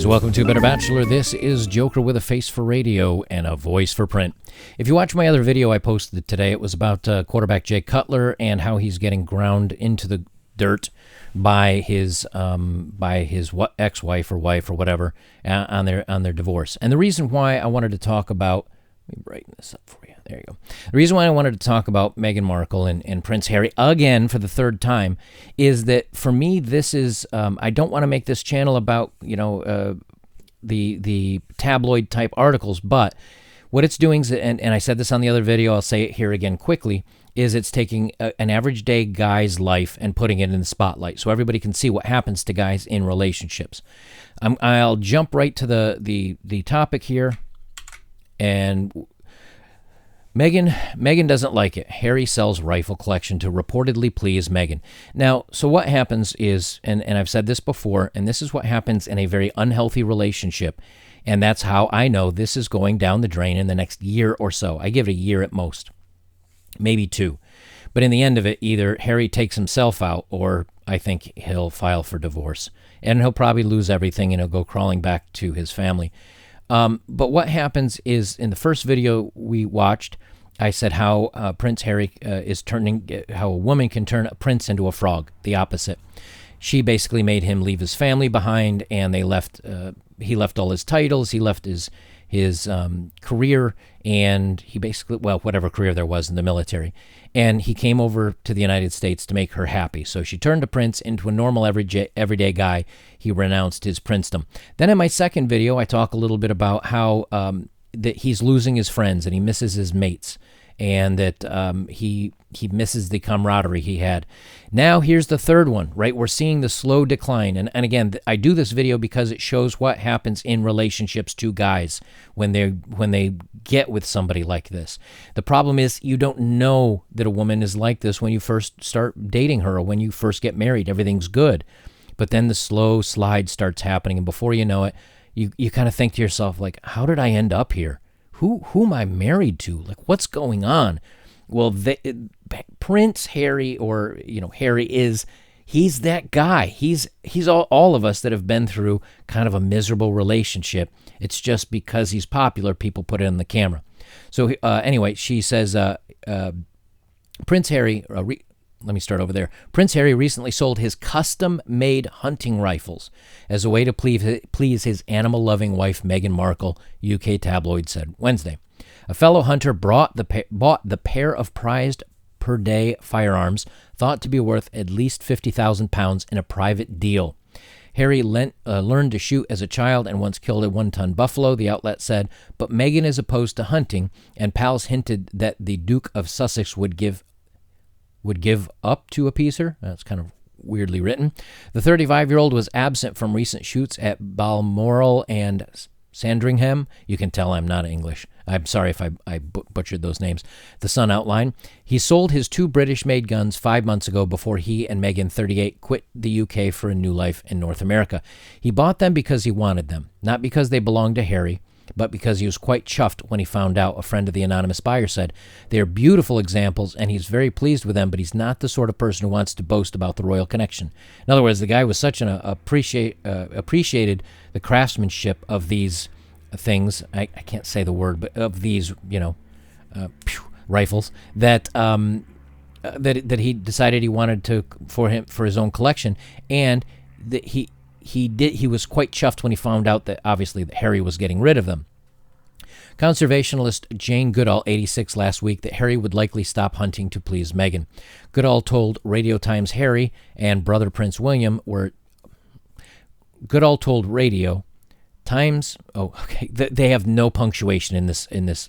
welcome to Better Bachelor. This is Joker with a face for radio and a voice for print. If you watch my other video I posted today, it was about quarterback Jay Cutler and how he's getting ground into the dirt by his ex-wife or wife or whatever on their divorce. And the reason why I wanted to talk about, let me brighten this up for you. There you go. The reason why I wanted to talk about Meghan Markle and Prince Harry again for the third time is that for me this is I don't want to make this channel about the tabloid type articles, but what it's doing is, and I said this on the other video, I'll say it here again quickly, is it's taking an average day guy's life and putting it in the spotlight so everybody can see what happens to guys in relationships. I'll jump right to the topic here. And Meghan doesn't like it. Harry sells rifle collection to reportedly please Meghan. Now, so what happens is, and I've said this before, and this is what happens in a very unhealthy relationship, and that's how I know this is going down the drain in the next year or so. I give it a year at most, maybe 2. But in the end of it, either Harry takes himself out, or I think he'll file for divorce. And he'll probably lose everything, and he'll go crawling back to his family. But what happens is, in the first video we watched, I said how Prince Harry is turning, how a woman can turn a prince into a frog, the opposite. She basically made him leave his family behind, and they left. He left all his titles. He left his career, and he basically, well, whatever career there was in the military. And he came over to the United States to make her happy. So she turned a prince into a normal everyday guy. He renounced his princedom. Then in my second video, I talk a little bit about how that he's losing his friends and he misses his mates, and that he misses the camaraderie he had. Now here's the third one, right? We're seeing the slow decline. And again, I do this video because it shows what happens in relationships to guys when they get with somebody like this. The problem is you don't know that a woman is like this when you first start dating her or when you first get married. Everything's good. But then the slow slide starts happening, and before you know it, you kind of think to yourself, like, how did I end up here? Who am I married to? Like, what's going on? Well, Prince Harry, or Harry he's that guy. He's all of us that have been through kind of a miserable relationship. It's just because he's popular, people put it on the camera. So anyway, she says, Prince Harry. Let me start over there. Prince Harry recently sold his custom-made hunting rifles as a way to please his animal-loving wife, Meghan Markle, UK tabloid said Wednesday. A fellow hunter bought the pair of prized per-day firearms thought to be worth at least £50,000 in a private deal. Harry learned to shoot as a child and once killed a 1-ton buffalo, the outlet said, but Meghan is opposed to hunting, and pals hinted that the Duke of Sussex would give up to appease her. That's kind of weirdly written. The 35-year-old was absent from recent shoots at Balmoral and Sandringham. You can tell I'm not English. I'm sorry if I butchered those names. The Sun outlined. He sold his 2 British-made guns 5 months ago before he and Meghan, 38, quit the UK for a new life in North America. He bought them because he wanted them, not because they belonged to Harry, but because he was quite chuffed when he found out, a friend of the anonymous buyer said. They are beautiful examples, and he's very pleased with them, but he's not the sort of person who wants to boast about the royal connection. In other words, the guy was such an appreciated the craftsmanship of these things. I can't say the word, but of these, rifles, that that he decided he wanted for his own collection, and that he was quite chuffed when he found out that obviously that Harry was getting rid of them. Conservationist Jane Goodall, 86, last week that Harry would likely stop hunting to please Meghan. Goodall told Radio Times Harry and brother Prince William were. Goodall told Radio Times. Oh, okay. They have no punctuation in this.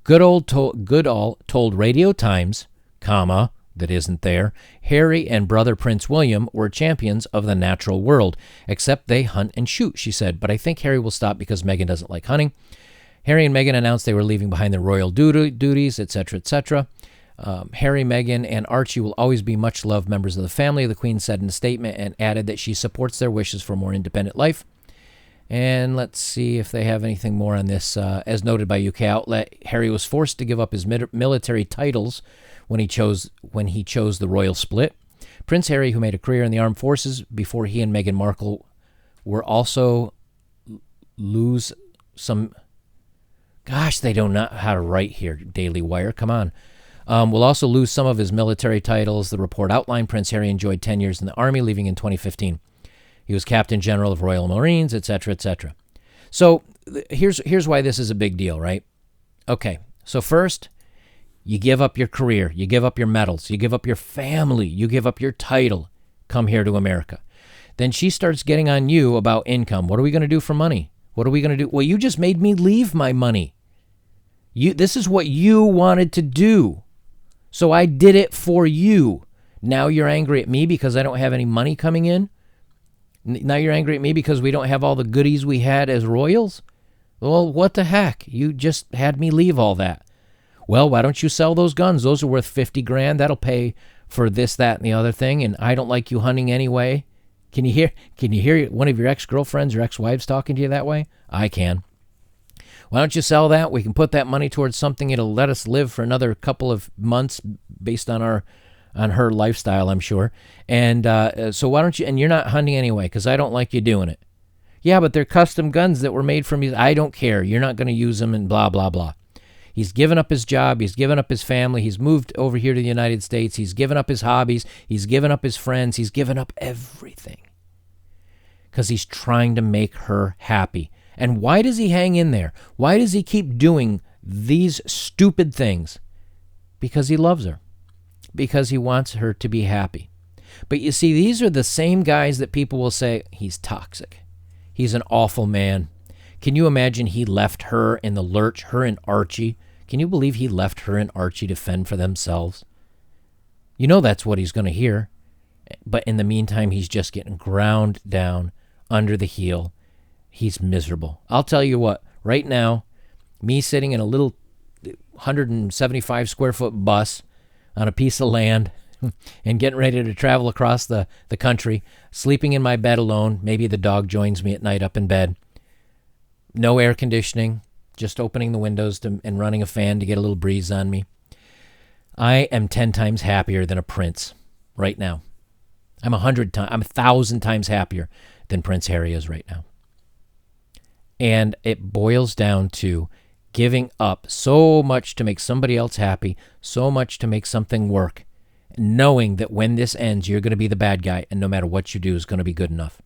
Goodall told Radio Times, comma, that isn't there, Harry and brother Prince William were champions of the natural world, except they hunt and shoot, she said. But I think Harry will stop because Meghan doesn't like hunting. Harry and Meghan announced they were leaving behind their royal duties, etc., etc. Harry, Meghan, and Archie will always be much-loved members of the family, the Queen said in a statement, and added that she supports their wishes for a more independent life. And let's see if they have anything more on this. As noted by UK outlet, Harry was forced to give up his military titles when he chose the royal split. Prince Harry, who made a career in the armed forces before he and Meghan Markle were also lose some... Gosh, they don't know how to write here, Daily Wire. Come on. Will also lose some of his military titles. The report outlined Prince Harry enjoyed 10 years in the Army, leaving in 2015. He was Captain General of Royal Marines, etc., etc. So here's why this is a big deal, right? Okay, so first, you give up your career, you give up your medals, you give up your family, you give up your title, come here to America. Then she starts getting on you about income. What are we going to do for money? What are we going to do? Well, you just made me leave my money. This is what you wanted to do. So I did it for you. Now you're angry at me because I don't have any money coming in? Now you're angry at me because we don't have all the goodies we had as royals? Well, what the heck? You just had me leave all that. Well, why don't you sell those guns? Those are worth 50 grand. That'll pay for this, that, and the other thing. And I don't like you hunting anyway. Can you hear one of your ex-girlfriends or ex-wives talking to you that way? I can. Why don't you sell that? We can put that money towards something that'll let us live for another couple of months based on her lifestyle, I'm sure. And so why don't you, and you're not hunting anyway because I don't like you doing it. Yeah, but they're custom guns that were made for me. I don't care. You're not going to use them and blah, blah, blah. He's given up his job. He's given up his family. He's moved over here to the United States. He's given up his hobbies. He's given up his friends. He's given up everything because he's trying to make her happy. And why does he hang in there? Why does he keep doing these stupid things? Because he loves her. Because he wants her to be happy. But you see, these are the same guys that people will say, he's toxic. He's an awful man. Can you imagine he left her in the lurch, her and Archie? Can you believe he left her and Archie to fend for themselves? You know that's what he's going to hear. But in the meantime, he's just getting ground down under the heel. He's miserable. I'll tell you what, right now, me sitting in a little 175 square foot bus on a piece of land and getting ready to travel across the country, sleeping in my bed alone. Maybe the dog joins me at night up in bed. No air conditioning, just opening the windows and running a fan to get a little breeze on me. I am 10 times happier than a prince right now. I'm 1,000 times happier than Prince Harry is right now. And it boils down to giving up so much to make somebody else happy, so much to make something work, knowing that when this ends, you're going to be the bad guy, and no matter what you do is going to be good enough.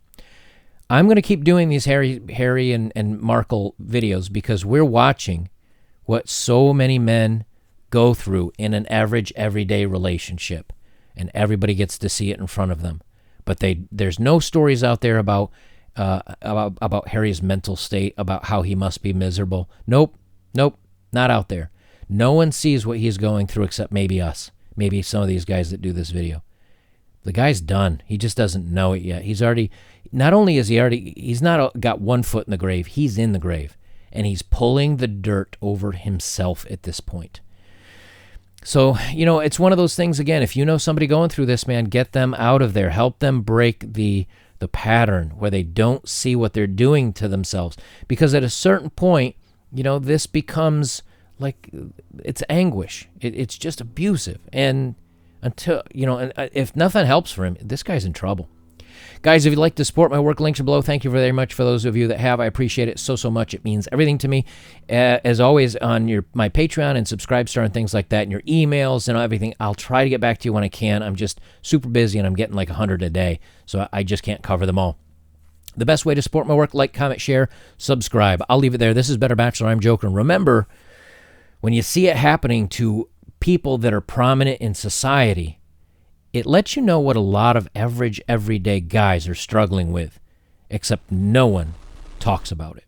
I'm going to keep doing these Harry and Markle videos because we're watching what so many men go through in an average, everyday relationship, and everybody gets to see it in front of them. But there's no stories out there about Harry's mental state, about how he must be miserable. Nope, not out there. No one sees what he's going through except maybe us, maybe some of these guys that do this video. The guy's done. He just doesn't know it yet. He's not got one foot in the grave. He's in the grave, and he's pulling the dirt over himself at this point. So, it's one of those things, again, if you know somebody going through this, man, get them out of there. Help them break the pattern where they don't see what they're doing to themselves. Because at a certain point, this becomes like, it's anguish. It's just abusive. And until, and if nothing helps for him, this guy's in trouble. Guys, if you'd like to support my work, links are below. Thank you very much for those of you that have. I appreciate it so much. It means everything to me. As always, on my Patreon and Subscribestar and things like that, and your emails and everything, I'll try to get back to you when I can. I'm just super busy, and I'm getting like 100 a day, so I just can't cover them all. The best way to support my work, like, comment, share, subscribe. I'll leave it there. This is Better Bachelor. I'm Joker. And remember, when you see it happening to people that are prominent in society, it lets you know what a lot of average, everyday guys are struggling with, except no one talks about it.